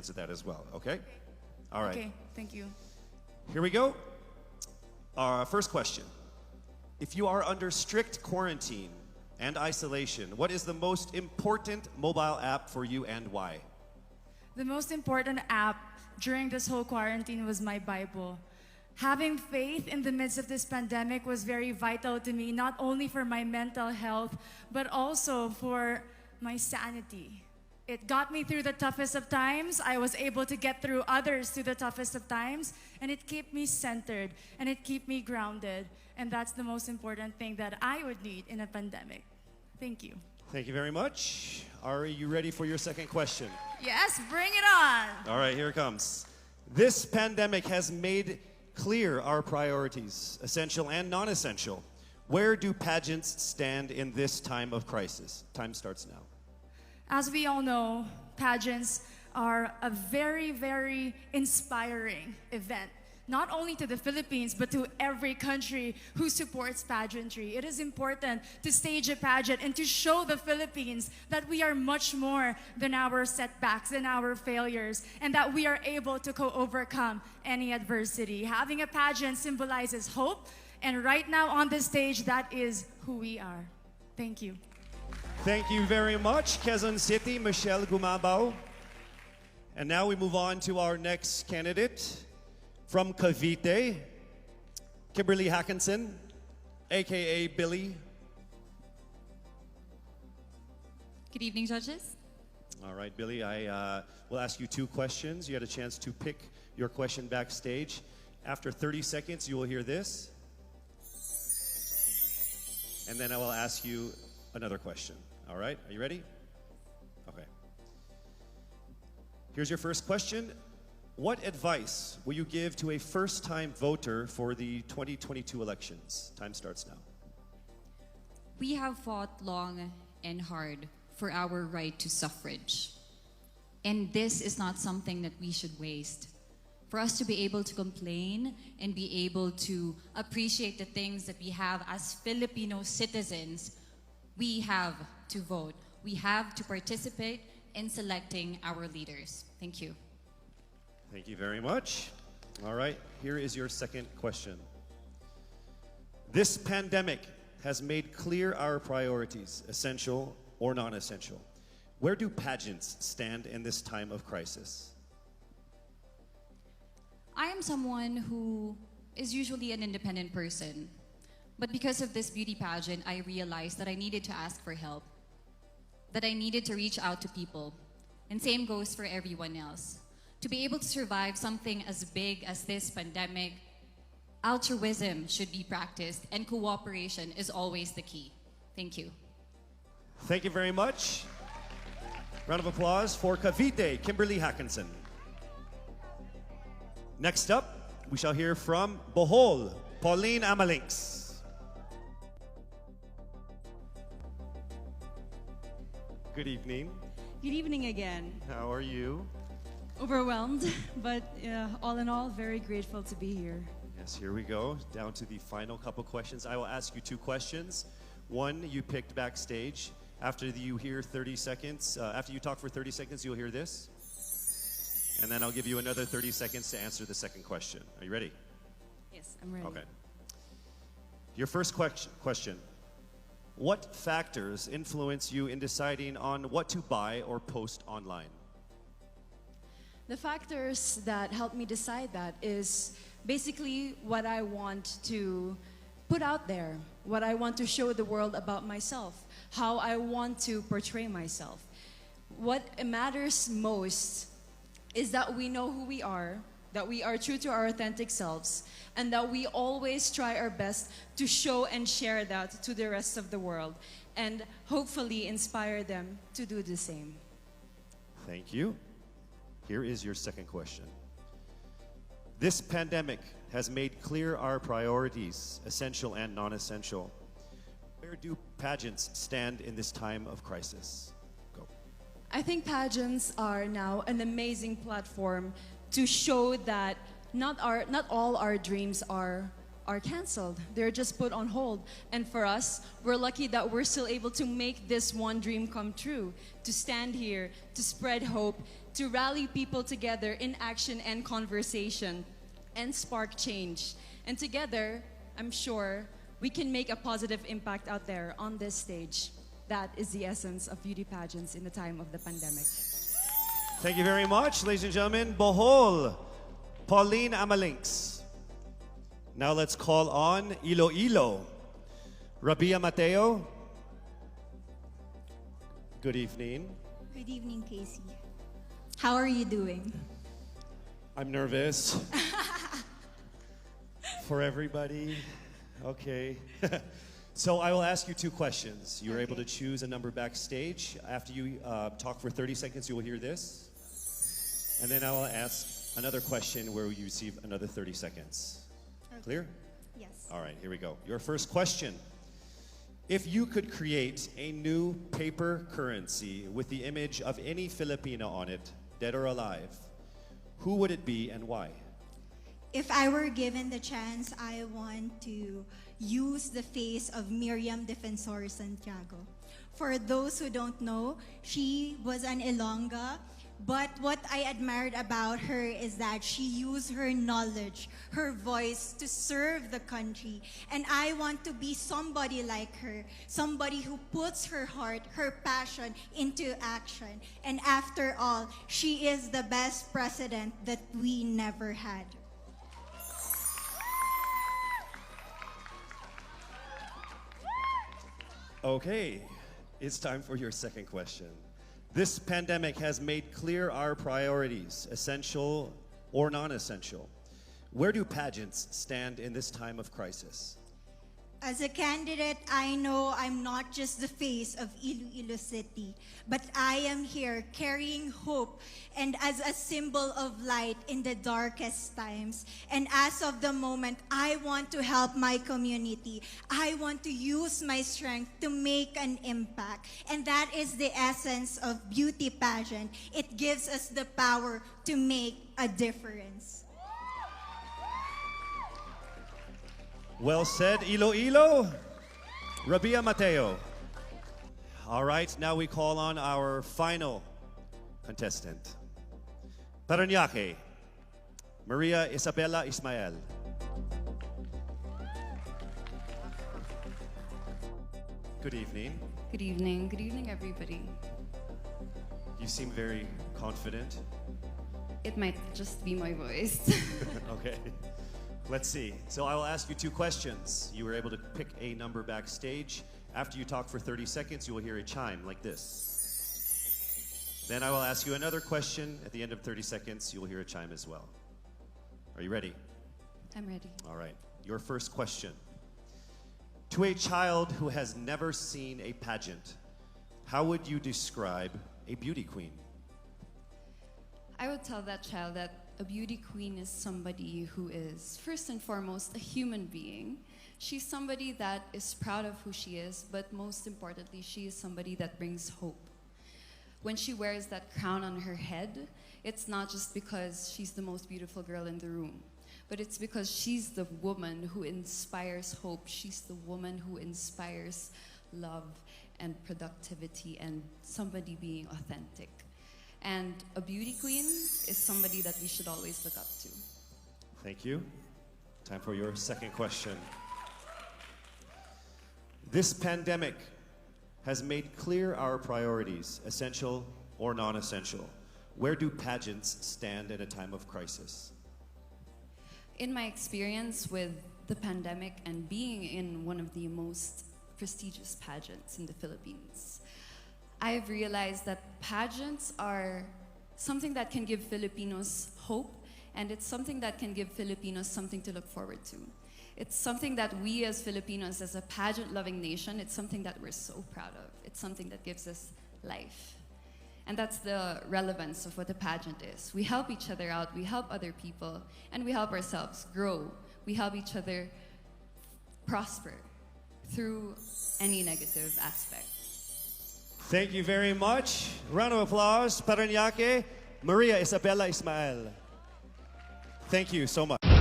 answer that as well, okay? All right. Okay, thank you. Here we go. Our first question. If you are under strict quarantine and isolation, what is the most important mobile app for you and why? The most important app during this whole quarantine was my Bible. Having faith in the midst of this pandemic was very vital to me, not only for my mental health, but also for my sanity. It got me through the toughest of times. I was able to get through others through the toughest of times, and it kept me centered, and it kept me grounded. And that's the most important thing that I would need in a pandemic. Thank you. Thank you very much. Are you ready for your second question? Yes, bring it on. All right, here it comes. This pandemic has made clear our priorities, essential and non-essential. Where do pageants stand in this time of crisis? Time starts now. As we all know, pageants are a very, very inspiring event, not only to the Philippines, but to every country who supports pageantry. It is important to stage a pageant and to show the Philippines that we are much more than our setbacks and our failures, and that we are able to overcome any adversity. Having a pageant symbolizes hope, and right now on the stage, that is who we are. Thank you. Thank you very much, Quezon City, Michele Gumabao. And now we move on to our next candidate from Cavite, Kimberly Hackinson, aka Billie. Good evening, judges. All right, Billie, I will ask you two questions. You had a chance to pick your question backstage. After 30 seconds, you will hear this. And then I will ask you another question. All right, are you ready? Okay. Here's your first question. What advice will you give to a first-time voter for the 2022 elections? Time starts now. We have fought long and hard for our right to suffrage. And this is not something that we should waste. For us to be able to complain and be able to appreciate the things that we have as Filipino citizens, we have to vote. We have to participate in selecting our leaders. Thank you. Thank you very much. All right, here is your second question. This pandemic has made clear our priorities, essential or non-essential. Where do pageants stand in this time of crisis? I am someone who is usually an independent person. But because of this beauty pageant, I realized that I needed to ask for help, that I needed to reach out to people. And same goes for everyone else. To be able to survive something as big as this pandemic, altruism should be practiced, and cooperation is always the key. Thank you. Thank you very much. Round of applause for Cavite, Kimberly Hackinson. Next up, we shall hear from Bohol, Pauline Amelinx. Good evening. Good evening again. How are you? Overwhelmed, but all in all, very grateful to be here. Yes, here we go. Down to the final couple questions. I will ask you two questions. One you picked backstage. After you hear 30 seconds, after you talk for 30 seconds, you'll hear this. And then I'll give you another 30 seconds to answer the second question. Are you ready? Yes, I'm ready. Okay. Your first question. What factors influence you in deciding on what to buy or post online? The factors that help me decide that is basically what I want to put out there, what I want to show the world about myself, how I want to portray myself. What matters most is that we know who we are, that we are true to our authentic selves, and that we always try our best to show and share that to the rest of the world, and hopefully inspire them to do the same. Thank you. Here is your second question. This pandemic has made clear our priorities, essential and non-essential. Where do pageants stand in this time of crisis? Go. I think pageants are now an amazing platform to show that not all our dreams are canceled. They're just put on hold. And for us, we're lucky that we're still able to make this one dream come true, to stand here, to spread hope, to rally people together in action and conversation and spark change. And together, I'm sure we can make a positive impact out there on this stage. That is the essence of beauty pageants in the time of the pandemic. Thank you very much, ladies and gentlemen. Bohol, Pauline Amelinx. Now let's call on Iloilo, Rabia Mateo. Good evening. Good evening, Casey. How are you doing? I'm nervous. For everybody. Okay. So I will ask you two questions. You're able to choose a number backstage. After you talk for 30 seconds, you will hear this. And then I will ask another question where you receive another 30 seconds. Okay. Clear? Yes. All right, here we go. Your first question. If you could create a new paper currency with the image of any Filipino on it, dead or alive, who would it be and why? If I were given the chance, I want to use the face of Miriam Defensor Santiago. For those who don't know, she was an Ilongga, but what I admired about her is that she used her knowledge, her voice to serve the country. And I want to be somebody like her, somebody who puts her heart, her passion into action. And after all, she is the best president that we never had. Okay, it's time for your second question. This pandemic has made clear our priorities, essential or non-essential. Where do pageants stand in this time of crisis? As a candidate, I know I'm not just the face of Iloilo City, but I am here carrying hope and as a symbol of light in the darkest times. And as of the moment, I want to help my community. I want to use my strength to make an impact. And that is the essence of beauty pageant. It gives us the power to make a difference. Well said, Iloilo. Rabia Mateo. All right, now we call on our final contestant. Paranaque, Maria Isabella Ismael. Good evening. Good evening. Good evening, everybody. You seem very confident. It might just be my voice. Okay. Let's see. So I will ask you two questions. You were able to pick a number backstage. After you talk for 30 seconds, you will hear a chime like this. Then I will ask you another question. At the end of 30 seconds, you will hear a chime as well. Are you ready? I'm ready. All right. Your first question. To a child who has never seen a pageant, how would you describe a beauty queen? I would tell that child that a beauty queen is somebody who is, first and foremost, a human being. She's somebody that is proud of who she is, but most importantly, she is somebody that brings hope. When she wears that crown on her head, it's not just because she's the most beautiful girl in the room, but it's because she's the woman who inspires hope. She's the woman who inspires love and productivity and somebody being authentic. And a beauty queen is somebody that we should always look up to. Thank you. Time for your second question. This pandemic has made clear our priorities, essential or non-essential. Where do pageants stand in a time of crisis? In my experience with the pandemic and being in one of the most prestigious pageants in the Philippines, I've realized that pageants are something that can give Filipinos hope, and it's something that can give Filipinos something to look forward to. It's something that we as Filipinos, as a pageant-loving nation, it's something that we're so proud of. It's something that gives us life. And that's the relevance of what a pageant is. We help each other out, we help other people, and we help ourselves grow. We help each other prosper through any negative aspect. Thank you very much. Round of applause. Paranaque, Maria Isabella Ismael. Thank you so much.